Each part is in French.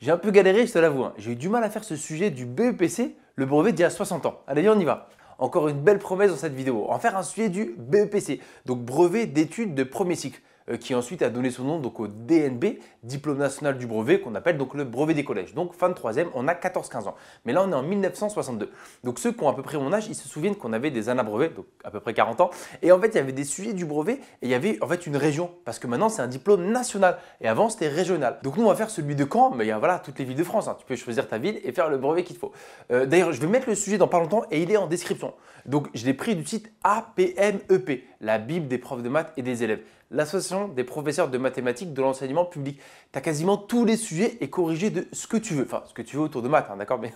J'ai un peu galéré, je te l'avoue, hein. J'ai eu du mal à faire ce sujet du BEPC, le brevet d'il y a 60 ans. Allez, on y va. Encore une belle promesse dans cette vidéo. On va faire un sujet du BEPC, donc brevet d'études de premier cycle, qui ensuite a donné son nom donc au DNB, Diplôme national du brevet, qu'on appelle donc le brevet des collèges. Donc fin de troisième, on a 14-15 ans. Mais là, on est en 1962. Donc ceux qui ont à peu près mon âge, ils se souviennent qu'on avait des anabrevets, donc à peu près 40 ans. Et en fait, il y avait des sujets du brevet et il y avait en fait une région, parce que maintenant, c'est un diplôme national. Et avant, c'était régional. Donc nous, on va faire celui de Caen, mais il y a voilà, toutes les villes de France, hein. Tu peux choisir ta ville et faire le brevet qu'il faut. D'ailleurs, je vais mettre le sujet dans pas longtemps et il est en description. Donc je l'ai pris du site APMEP, la Bible des profs de maths et des élèves, l'association des professeurs de mathématiques de l'enseignement public. Tu as quasiment tous les sujets et corrigés de ce que tu veux. Enfin, ce que tu veux autour de maths, hein, d'accord, mais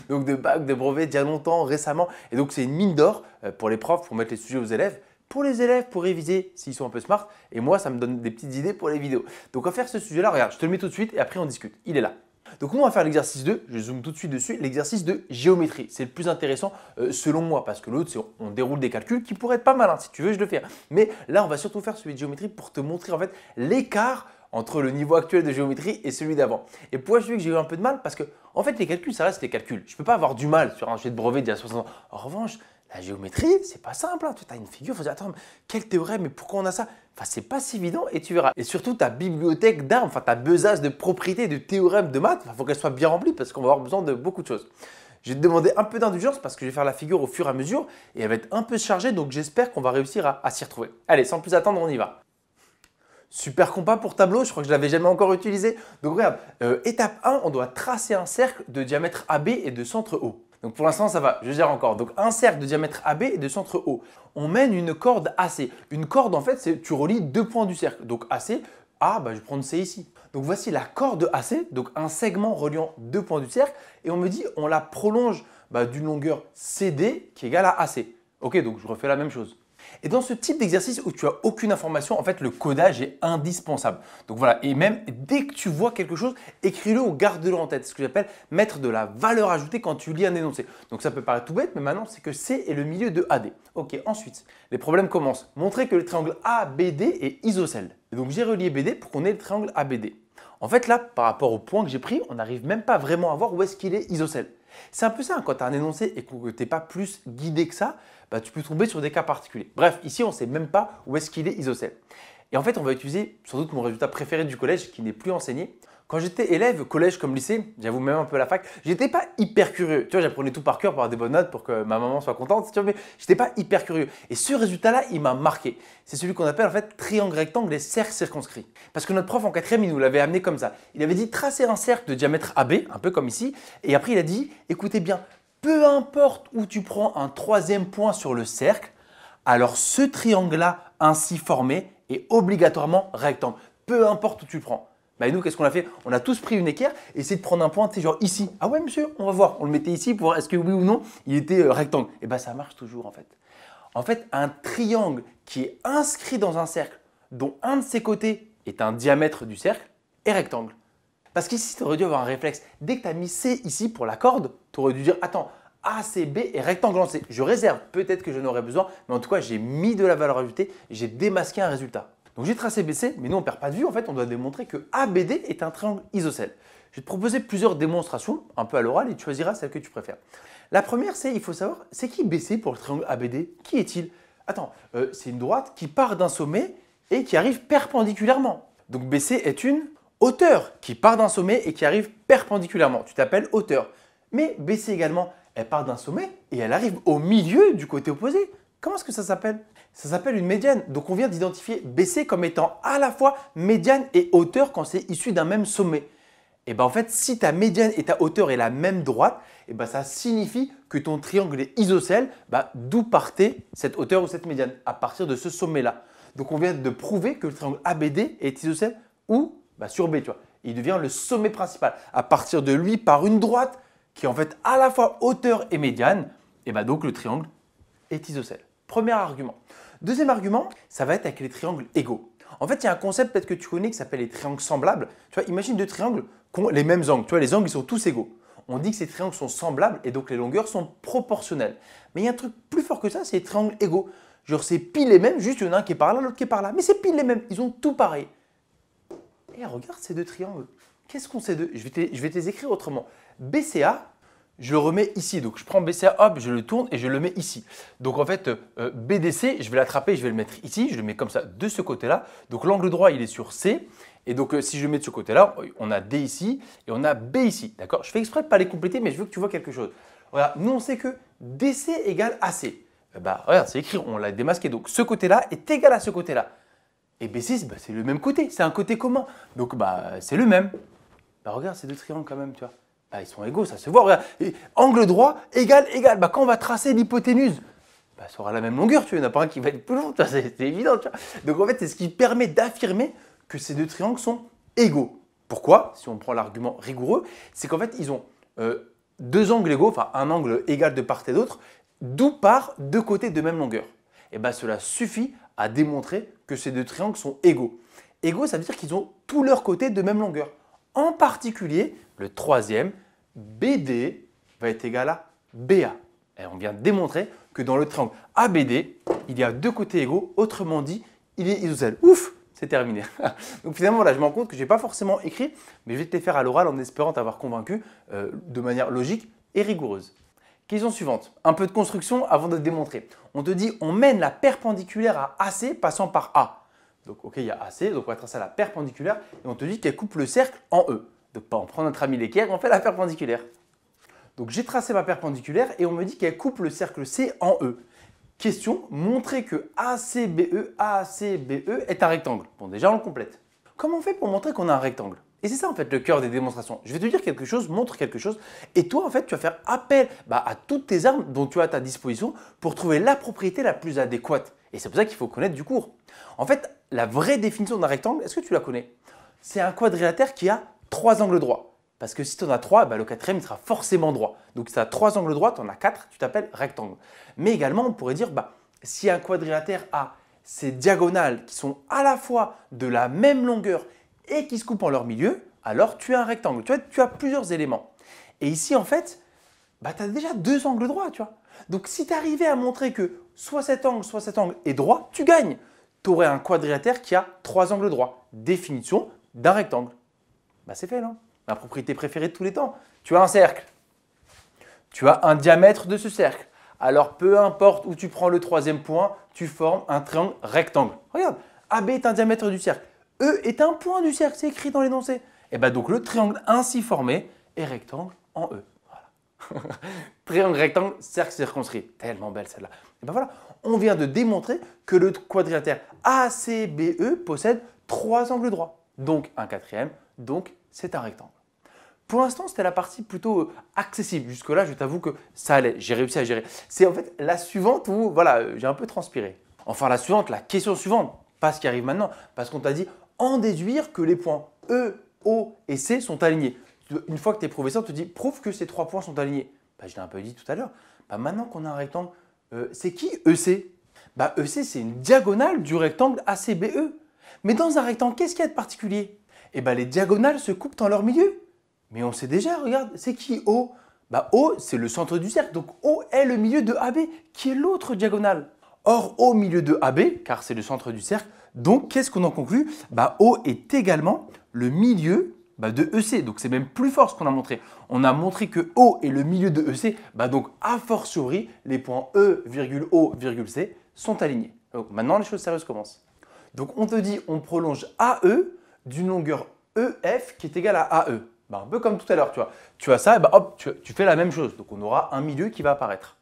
donc de bac, de brevet, d'il y a longtemps, récemment. Et donc, c'est une mine d'or pour les profs, pour mettre les sujets aux élèves. Pour les élèves, pour réviser s'ils sont un peu smart. Et moi, ça me donne des petites idées pour les vidéos. Donc, on va faire ce sujet-là. Regarde, je te le mets tout de suite et après, on discute. Il est là. Donc nous, on va faire l'exercice 2, je zoome tout de suite dessus, l'exercice de géométrie. C'est le plus intéressant selon moi, parce que l'autre, c'est on déroule des calculs qui pourraient être pas mal, hein. Si tu veux, je le fais. Mais là, on va surtout faire celui de géométrie pour te montrer en fait l'écart entre le niveau actuel de géométrie et celui d'avant. Et pourquoi je dis que j'ai eu un peu de mal? Parce que en fait, les calculs, ça reste les calculs. Je ne peux pas avoir du mal sur un sujet de brevet d'il y a 60 ans. En revanche, la géométrie, c'est pas simple, hein. Tu as une figure, il faut dire, attends, quel théorème, mais pourquoi on a ça? Enfin, c'est pas si évident et tu verras. Et surtout, ta bibliothèque d'armes, enfin ta besace de propriétés, de théorèmes de maths, il faut qu'elle soit bien remplie parce qu'on va avoir besoin de beaucoup de choses. Je vais te demander un peu d'indulgence parce que je vais faire la figure au fur et à mesure et elle va être un peu chargée, donc j'espère qu'on va réussir à s'y retrouver. Allez, sans plus attendre, on y va. Super compas pour tableau, je crois que je ne l'avais jamais encore utilisé. Donc regarde, étape 1, on doit tracer un cercle de diamètre AB et de centre O. Donc pour l'instant, ça va, je gère encore. Donc un cercle de diamètre AB et de centre O. On mène une corde AC. Une corde, en fait, c'est tu relis deux points du cercle. Donc AC, A, bah, je vais prendre C ici. Donc voici la corde AC, donc un segment reliant deux points du cercle. Et on me dit, on la prolonge d'une longueur CD qui est égale à AC. Ok, donc je refais la même chose. Et dans ce type d'exercice où tu n'as aucune information, en fait, le codage est indispensable. Donc voilà, et même dès que tu vois quelque chose, écris-le ou garde-le en tête. C'est ce que j'appelle mettre de la valeur ajoutée quand tu lis un énoncé. Donc ça peut paraître tout bête, mais maintenant, c'est que C est le milieu de AD. Ok, ensuite, les problèmes commencent. Montrer que le triangle ABD est isocèle. Et donc j'ai relié BD pour qu'on ait le triangle ABD. En fait, là, par rapport au point que j'ai pris, on n'arrive même pas vraiment à voir où est-ce qu'il est isocèle. C'est un peu ça, hein, quand tu as un énoncé et que tu n'es pas plus guidé que ça, tu peux tomber sur des cas particuliers. Bref, ici, on ne sait même pas où est-ce qu'il est isocèle. Et en fait, on va utiliser sans doute mon résultat préféré du collège qui n'est plus enseigné. Quand j'étais élève, collège comme lycée, j'avoue même un peu à la fac, j'étais pas hyper curieux. Tu vois, j'apprenais tout par cœur pour avoir des bonnes notes pour que ma maman soit contente, tu vois, mais j'étais pas hyper curieux. Et ce résultat-là, il m'a marqué. C'est celui qu'on appelle en fait triangle rectangle et cercle circonscrit. Parce que notre prof en quatrième, il nous l'avait amené comme ça. Il avait dit tracer un cercle de diamètre AB, un peu comme ici, et après il a dit, écoutez bien, peu importe où tu prends un troisième point sur le cercle, alors ce triangle-là ainsi formé est obligatoirement rectangle. Peu importe où tu le prends. Et nous, qu'est-ce qu'on a fait? On a tous pris une équerre et essayé de prendre un point, tu sais, genre ici. Ah ouais, monsieur, on va voir. On le mettait ici pour voir est-ce que oui ou non, il était rectangle. Et bien, ça marche toujours en fait. En fait, un triangle qui est inscrit dans un cercle, dont un de ses côtés est un diamètre du cercle, est rectangle. Parce qu'ici, tu aurais dû avoir un réflexe. Dès que tu as mis C ici pour la corde, tu aurais dû dire attends, ACB est rectangle en C. Je réserve, peut-être que je n'aurai besoin, mais en tout cas, j'ai mis de la valeur ajoutée et j'ai démasqué un résultat. Donc j'ai tracé BC, mais nous on ne perd pas de vue, en fait on doit démontrer que ABD est un triangle isocèle. Je vais te proposer plusieurs démonstrations, un peu à l'oral, et tu choisiras celle que tu préfères. La première, c'est, il faut savoir, c'est qui BC pour le triangle ABD? Qui est-il? Attends, c'est une droite qui part d'un sommet et qui arrive perpendiculairement. Donc BC est une hauteur qui part d'un sommet et qui arrive perpendiculairement. Tu t'appelles hauteur. Mais BC également, elle part d'un sommet et elle arrive au milieu du côté opposé. Comment est-ce que ça s'appelle? Ça s'appelle une médiane. Donc on vient d'identifier BC comme étant à la fois médiane et hauteur quand c'est issu d'un même sommet. Et bien en fait, si ta médiane et ta hauteur est la même droite, et ben ça signifie que ton triangle est isocèle, d'où partait cette hauteur ou cette médiane, à partir de ce sommet-là. Donc on vient de prouver que le triangle ABD est isocèle où? Sur B, tu vois. Il devient le sommet principal. À partir de lui, par une droite qui est en fait à la fois hauteur et médiane, et donc le triangle est isocèle. Premier argument. Deuxième argument, ça va être avec les triangles égaux. En fait, il y a un concept peut-être que tu connais qui s'appelle les triangles semblables. Tu vois, imagine deux triangles qui ont les mêmes angles. Tu vois, les angles, ils sont tous égaux. On dit que ces triangles sont semblables et donc les longueurs sont proportionnelles. Mais il y a un truc plus fort que ça, c'est les triangles égaux. Genre, c'est pile les mêmes, juste il y en a un qui est par là, l'autre qui est par là. Mais c'est pile les mêmes, ils ont tout pareil. Et regarde ces deux triangles. qu'est-ce qu'on sait d'eux? Je vais te les écrire autrement. BCA, je le remets ici. Donc, je prends BCA, hop, je le tourne et je le mets ici. Donc, en fait, BDC, je vais l'attraper, je vais le mettre ici. Je le mets comme ça de ce côté-là. Donc, l'angle droit, il est sur C. Et donc, si je le mets de ce côté-là, on a D ici et on a B ici. D'accord? Je fais exprès de ne pas les compléter, mais je veux que tu vois quelque chose. Regarde, nous, on sait que DC égale AC. Regarde, c'est écrit, on l'a démasqué. Donc, ce côté-là est égal à ce côté-là. Et BC, c'est le même côté. C'est un côté commun. Donc, c'est le même. Regarde ces deux triangles quand même, tu vois. Ils sont égaux, ça se voit. Regarde. Et angle droit égal. Quand on va tracer l'hypoténuse, ça aura la même longueur, tu vois. Il n'y en a pas un qui va être plus long, c'est évident, tu vois. Donc, en fait, c'est ce qui permet d'affirmer que ces deux triangles sont égaux. Pourquoi? Si on prend l'argument rigoureux, c'est qu'en fait, ils ont deux angles égaux, enfin un angle égal de part et d'autre, d'où part deux côtés de même longueur. Et cela suffit à démontrer que ces deux triangles sont égaux. Égaux, ça veut dire qu'ils ont tous leurs côtés de même longueur. En particulier, le troisième, BD, va être égal à BA. Et on vient de démontrer que dans le triangle ABD, il y a deux côtés égaux, autrement dit, il est isocèle. Ouf! C'est terminé. Donc finalement, là, je me rends compte que je n'ai pas forcément écrit, mais je vais te les faire à l'oral en espérant t'avoir convaincu de manière logique et rigoureuse. Question suivante. Un peu de construction avant de te démontrer. On te dit, on mène la perpendiculaire à AC passant par A. Donc, ok, il y a AC, donc on va tracer la perpendiculaire et on te dit qu'elle coupe le cercle en E. Donc, on prend notre ami l'équerre et on fait la perpendiculaire. Donc, j'ai tracé ma perpendiculaire et on me dit qu'elle coupe le cercle C en E. Question, montrer que ACBE est un rectangle. Bon, déjà, on le complète. Comment on fait pour montrer qu'on a un rectangle? Et c'est ça, en fait, le cœur des démonstrations. Je vais te dire quelque chose, montre quelque chose, et toi, en fait, tu vas faire appel à toutes tes armes dont tu as à ta disposition pour trouver la propriété la plus adéquate. Et c'est pour ça qu'il faut connaître du cours. En fait, la vraie définition d'un rectangle, est-ce que tu la connais? C'est un quadrilatère qui a trois angles droits. Parce que si tu en as 3, le quatrième il sera forcément droit. Donc si tu as 3 angles droits, tu en as 4, tu t'appelles rectangle. Mais également, on pourrait dire, si un quadrilatère a ces diagonales qui sont à la fois de la même longueur et qui se coupent en leur milieu, alors tu as un rectangle. Tu as plusieurs éléments. Et ici, en fait, tu as déjà 2 angles droits. Tu vois. Donc si tu arrivais à montrer que soit cet angle est droit, tu gagnes. Tu aurais un quadrilatère qui a 3 angles droits. Définition d'un rectangle. C'est fait, non? Ma propriété préférée de tous les temps. Tu as un cercle. Tu as un diamètre de ce cercle. Alors, peu importe où tu prends le troisième point, tu formes un triangle rectangle. Regarde, AB est un diamètre du cercle. E est un point du cercle, c'est écrit dans l'énoncé. Et donc, le triangle ainsi formé est rectangle en E. Voilà. Triangle rectangle, cercle circonscrit. Tellement belle celle-là. Et voilà, on vient de démontrer que le quadrilatère ACBE possède 3 angles droits. Donc, un quatrième, donc c'est un rectangle. Pour l'instant, c'était la partie plutôt accessible. Jusque-là, je t'avoue que ça allait. J'ai réussi à gérer. C'est en fait la suivante où voilà, j'ai un peu transpiré. Enfin, la suivante, la question suivante, pas ce qui arrive maintenant. Parce qu'on t'a dit en déduire que les points E, O et C sont alignés. Une fois que tu es prouvé ça, on te dit prouve que ces 3 points sont alignés. Je l'ai un peu dit tout à l'heure. Maintenant qu'on a un rectangle, c'est qui EC? EC, c'est une diagonale du rectangle ACBE. Mais dans un rectangle, qu'est-ce qu'il y a de particulier? Les diagonales se coupent en leur milieu. Mais on sait déjà, regarde, c'est qui O? O, c'est le centre du cercle. Donc O est le milieu de AB, qui est l'autre diagonale. Or, au milieu de AB, car c'est le centre du cercle, donc qu'est-ce qu'on en conclut? O est également le milieu de EC. Donc c'est même plus fort ce qu'on a montré. On a montré que O est le milieu de EC. Donc a fortiori, les points E, O, C sont alignés. Donc maintenant, les choses sérieuses commencent. Donc on te dit, on prolonge AE d'une longueur EF qui est égale à AE. Un peu comme tout à l'heure, tu vois. Tu as ça, et hop, tu fais la même chose. Donc on aura un milieu qui va apparaître.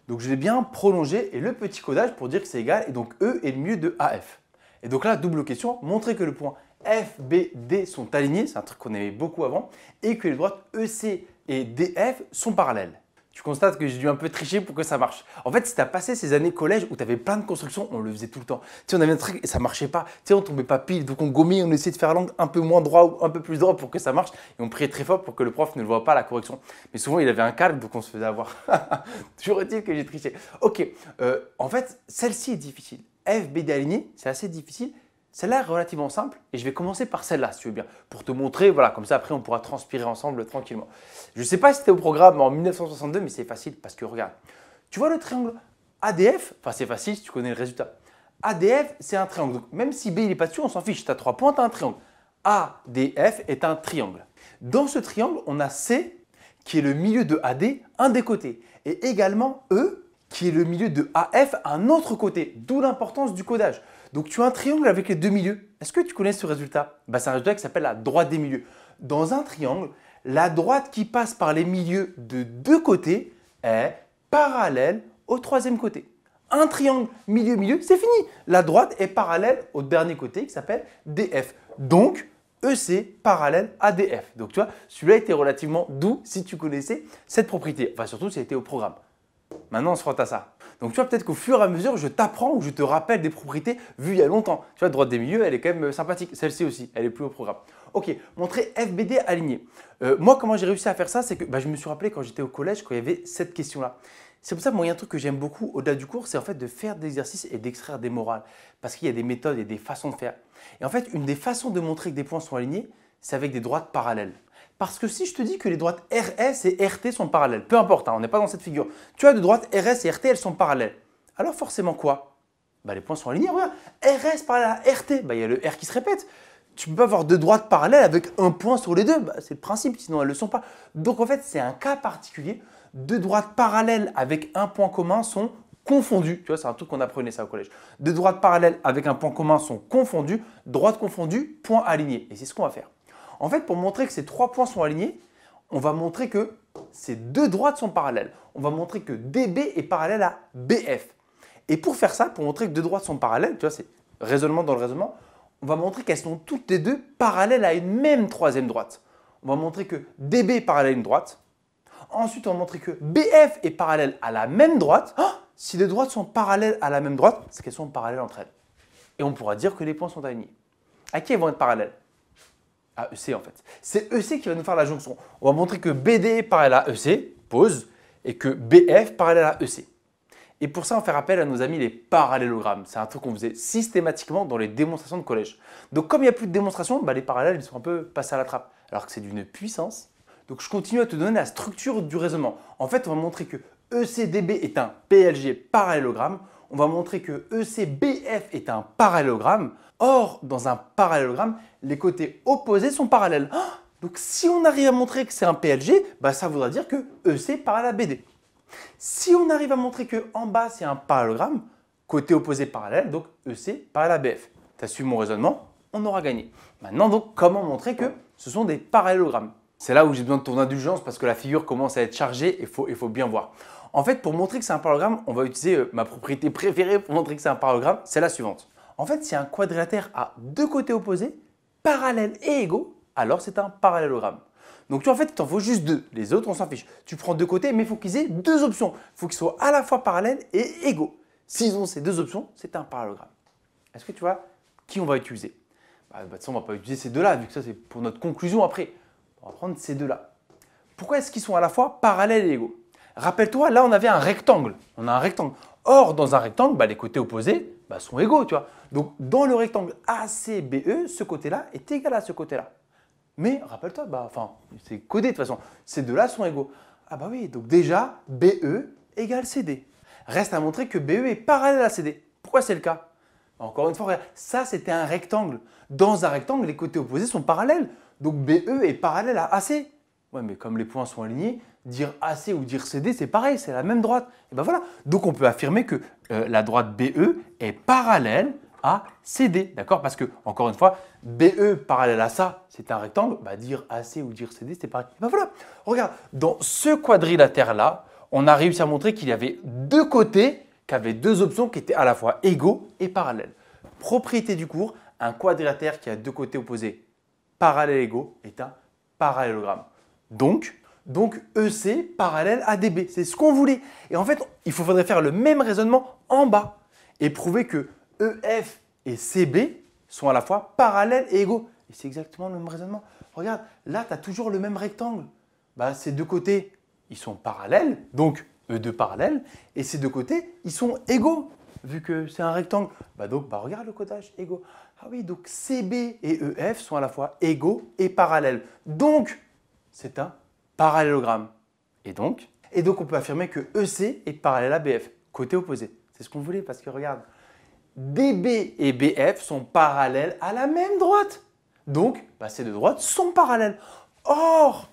Donc je vais bien prolonger et le petit codage pour dire que c'est égal. Et donc E est le milieu de AF. Et donc là, double question, montrer que le point F, B, D sont alignés, c'est un truc qu'on aimait beaucoup avant, et que les droites EC et DF sont parallèles. Tu constates que j'ai dû un peu tricher pour que ça marche. En fait, si tu as passé ces années collège où tu avais plein de constructions, on le faisait tout le temps. Tu sais, on avait un truc et ça marchait pas. Tu sais, on tombait pas pile, donc on gommait, on essayait de faire l'angle un peu moins droit ou un peu plus droit pour que ça marche. Et on priait très fort pour que le prof ne le voit pas à la correction. Mais souvent, il avait un calme, donc on se faisait avoir. Toujours est-il que j'ai triché. Ok, en fait, celle-ci est difficile. F, B, D aligné, c'est assez difficile. Celle-là est relativement simple et je vais commencer par celle-là si tu veux bien pour te montrer, voilà, comme ça après on pourra transpirer ensemble tranquillement. Je ne sais pas si c'était au programme en 1962 mais c'est facile parce que regarde, tu vois le triangle ADF, enfin c'est facile si tu connais le résultat. ADF c'est un triangle, donc même si B il n'est pas dessus on s'en fiche, tu as 3 points, tu as un triangle. ADF est un triangle. Dans ce triangle, on a C qui est le milieu de AD, un des côtés, et également E qui est le milieu de AF, un autre côté, d'où l'importance du codage. Donc tu as un triangle avec les deux milieux. Est-ce que tu connais ce résultat? C'est un résultat qui s'appelle la droite des milieux. Dans un triangle, la droite qui passe par les milieux de deux côtés est parallèle au troisième côté. Un triangle milieu-milieu, c'est fini. La droite est parallèle au dernier côté qui s'appelle DF. Donc, EC parallèle à DF. Donc, tu vois, celui-là était relativement doux si tu connaissais cette propriété. Enfin, surtout si elle était au programme. Maintenant, on se frotte à ça. Donc, tu vois, peut-être qu'au fur et à mesure, je t'apprends ou je te rappelle des propriétés vues il y a longtemps. Tu vois, droite des milieux, elle est quand même sympathique. Celle-ci aussi, elle est plus au programme. Ok, montrer FBD aligné. Moi, comment j'ai réussi à faire ça, c'est que je me suis rappelé quand j'étais au collège, quand il y avait cette question-là. C'est pour ça que moi, il y a un truc que j'aime beaucoup au-delà du cours, c'est en fait de faire des exercices et d'extraire des morales. Parce qu'il y a des méthodes et des façons de faire. Et en fait, une des façons de montrer que des points sont alignés, c'est avec des droites parallèles. Parce que si je te dis que les droites RS et RT sont parallèles, peu importe, on n'est pas dans cette figure. Tu as de droites RS et RT, elles sont parallèles. Alors forcément quoi? Les points sont alignés. Regarde, RS parallèle à RT, il y a le R qui se répète. Tu ne peux pas avoir deux droites parallèles avec un point sur les deux. C'est le principe, sinon elles ne le sont pas. Donc en fait, c'est un cas particulier. Deux droites parallèles avec un point commun sont confondues. Tu vois, c'est un truc qu'on apprenait ça au collège. Deux droites parallèles avec un point commun sont confondues. Droite confondue, point aligné. Et c'est ce qu'on va faire. En fait, pour montrer que ces trois points sont alignés, on va montrer que ces deux droites sont parallèles. On va montrer que DB est parallèle à BF. Et pour faire ça, pour montrer que deux droites sont parallèles, tu vois, c'est raisonnement dans le raisonnement, on va montrer qu'elles sont toutes les deux parallèles à une même troisième droite. On va montrer que DB est parallèle à une droite. Ensuite, on va montrer que BF est parallèle à la même droite. Si les droites sont parallèles à la même droite, c'est qu'elles sont parallèles entre elles. Et on pourra dire que les points sont alignés. À qui elles vont être parallèles? À EC en fait. C'est EC qui va nous faire la jonction. On va montrer que BD est parallèle à EC, pause, et que BF parallèle à EC. Et pour ça, on fait appel à nos amis les parallélogrammes. C'est un truc qu'on faisait systématiquement dans les démonstrations de collège. Donc comme il n'y a plus de démonstration, les parallèles ils sont un peu passés à la trappe. Alors que c'est d'une puissance. Donc je continue à te donner la structure du raisonnement. En fait, on va montrer que ECDB est un PLG parallélogramme. On va montrer que ECBF est un parallélogramme. Or, dans un parallélogramme, les côtés opposés sont parallèles. Donc si on arrive à montrer que c'est un PLG, ça voudra dire que EC parallèle à BD. Si on arrive à montrer qu'en bas, c'est un parallélogramme, côté opposé parallèle, donc EC parallèle à BF. Tu as suivi mon raisonnement, on aura gagné. Maintenant, donc, comment montrer que ce sont des parallélogrammes? C'est là où j'ai besoin de ton indulgence parce que la figure commence à être chargée et il faut bien voir. En fait, pour montrer que c'est un parallélogramme, on va utiliser ma propriété préférée pour montrer que c'est un parallélogramme, c'est la suivante. En fait, si un quadrilatère a deux côtés opposés, parallèles et égaux, alors c'est un parallélogramme. Donc, en fait, il t'en faut juste deux. Les autres, on s'en fiche. Tu prends deux côtés, mais il faut qu'ils aient deux options. Il faut qu'ils soient à la fois parallèles et égaux. S'ils ont ces deux options, c'est un parallélogramme. Est-ce que tu vois qui on va utiliser? De toute façon, on ne va pas utiliser ces deux-là, vu que ça, c'est pour notre conclusion après. On va prendre ces deux-là. Pourquoi est-ce qu'ils sont à la fois parallèles et égaux? Rappelle-toi, là, on avait un rectangle. On a un rectangle. Or, dans un rectangle, les côtés opposés sont égaux, tu vois. Donc, dans le rectangle ACBE, ce côté-là est égal à ce côté-là. Mais rappelle-toi, c'est codé de toute façon. Ces deux-là sont égaux. Oui, donc déjà, BE égale CD. Reste à montrer que BE est parallèle à CD. Pourquoi c'est le cas? Encore une fois, regarde, ça c'était un rectangle. Dans un rectangle, les côtés opposés sont parallèles. Donc BE est parallèle à AC. Ouais, mais comme les points sont alignés, dire AC ou dire CD, c'est pareil, c'est la même droite. Et voilà. Donc on peut affirmer que la droite BE est parallèle à CD, d'accord? Parce que, encore une fois, BE parallèle à ça, c'est un rectangle, dire AC ou dire CD, c'est pareil. Voilà, regarde, dans ce quadrilatère-là, on a réussi à montrer qu'il y avait deux côtés, qui avaient deux options qui étaient à la fois égaux et parallèles. Propriété du cours, un quadrilatère qui a deux côtés opposés, parallèles et égaux, est un parallélogramme. Donc EC parallèle à DB, c'est ce qu'on voulait. Et en fait, il faudrait faire le même raisonnement en bas et prouver que EF et CB sont à la fois parallèles et égaux. Et c'est exactement le même raisonnement. Regarde, là, tu as toujours le même rectangle. Ces deux côtés, ils sont parallèles, donc E2 parallèles. Et ces deux côtés, ils sont égaux, vu que c'est un rectangle. Regarde le codage, égaux. Ah oui, donc CB et EF sont à la fois égaux et parallèles. Donc, c'est un parallélogramme. Et donc, on peut affirmer que EC est parallèle à BF, côté opposé. C'est ce qu'on voulait parce que regarde, DB et BF sont parallèles à la même droite. Donc, ces deux droites sont parallèles. Or,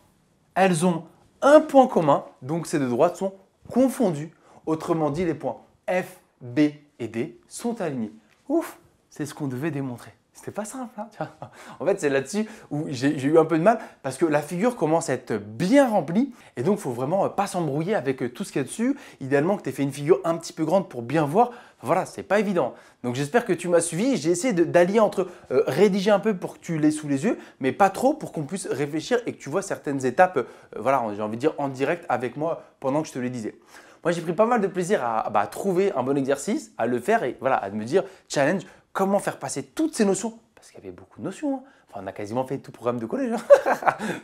elles ont un point commun, donc ces deux droites sont confondues. Autrement dit, les points F, B et D sont alignés. Ouf, c'est ce qu'on devait démontrer. C'était pas simple, hein, tu vois. En fait, c'est là-dessus où j'ai eu un peu de mal parce que la figure commence à être bien remplie et donc il faut vraiment pas s'embrouiller avec tout ce qu'il y a dessus. Idéalement que tu aies fait une figure un petit peu grande pour bien voir. Voilà, c'est pas évident. Donc j'espère que tu m'as suivi. J'ai essayé d'allier entre rédiger un peu pour que tu l'aies sous les yeux, mais pas trop pour qu'on puisse réfléchir et que tu vois certaines étapes, voilà, j'ai envie de dire en direct avec moi pendant que je te les disais. Moi, j'ai pris pas mal de plaisir à trouver un bon exercice, à le faire et voilà, à me dire challenge. Comment faire passer toutes ces notions? Parce qu'il y avait beaucoup de notions. Hein. Enfin, on a quasiment fait tout programme de collège. Hein.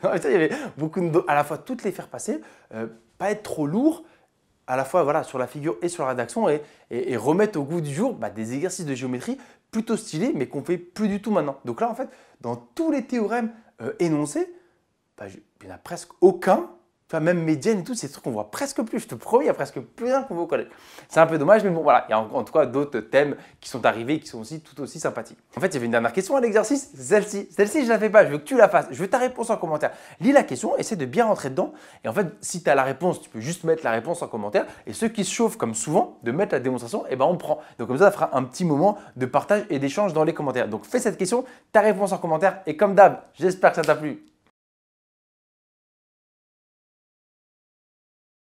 Non, il y avait beaucoup de à la fois toutes les faire passer, pas être trop lourd, à la fois voilà, sur la figure et sur la rédaction et remettre au goût du jour des exercices de géométrie plutôt stylés, mais qu'on ne fait plus du tout maintenant. Donc là, en fait, dans tous les théorèmes énoncés, il n'y en a presque aucun. Tu vois, même médiane et tout, c'est des trucs qu'on voit presque plus. Je te promets, il n'y a presque plus rien qu'on voit au collège. C'est un peu dommage, mais bon, voilà. Il y a en tout cas d'autres thèmes qui sont arrivés et qui sont aussi tout aussi sympathiques. En fait, il y avait une dernière question à l'exercice, celle-ci. Celle-ci, je ne la fais pas, je veux que tu la fasses. Je veux ta réponse en commentaire. Lis la question, essaie de bien rentrer dedans. Et en fait, si tu as la réponse, tu peux juste mettre la réponse en commentaire. Et ceux qui se chauffent, comme souvent, de mettre la démonstration, eh ben, on prend. Donc comme ça fera un petit moment de partage et d'échange dans les commentaires. Donc fais cette question, ta réponse en commentaire. Et comme d'hab, j'espère que ça t'a plu.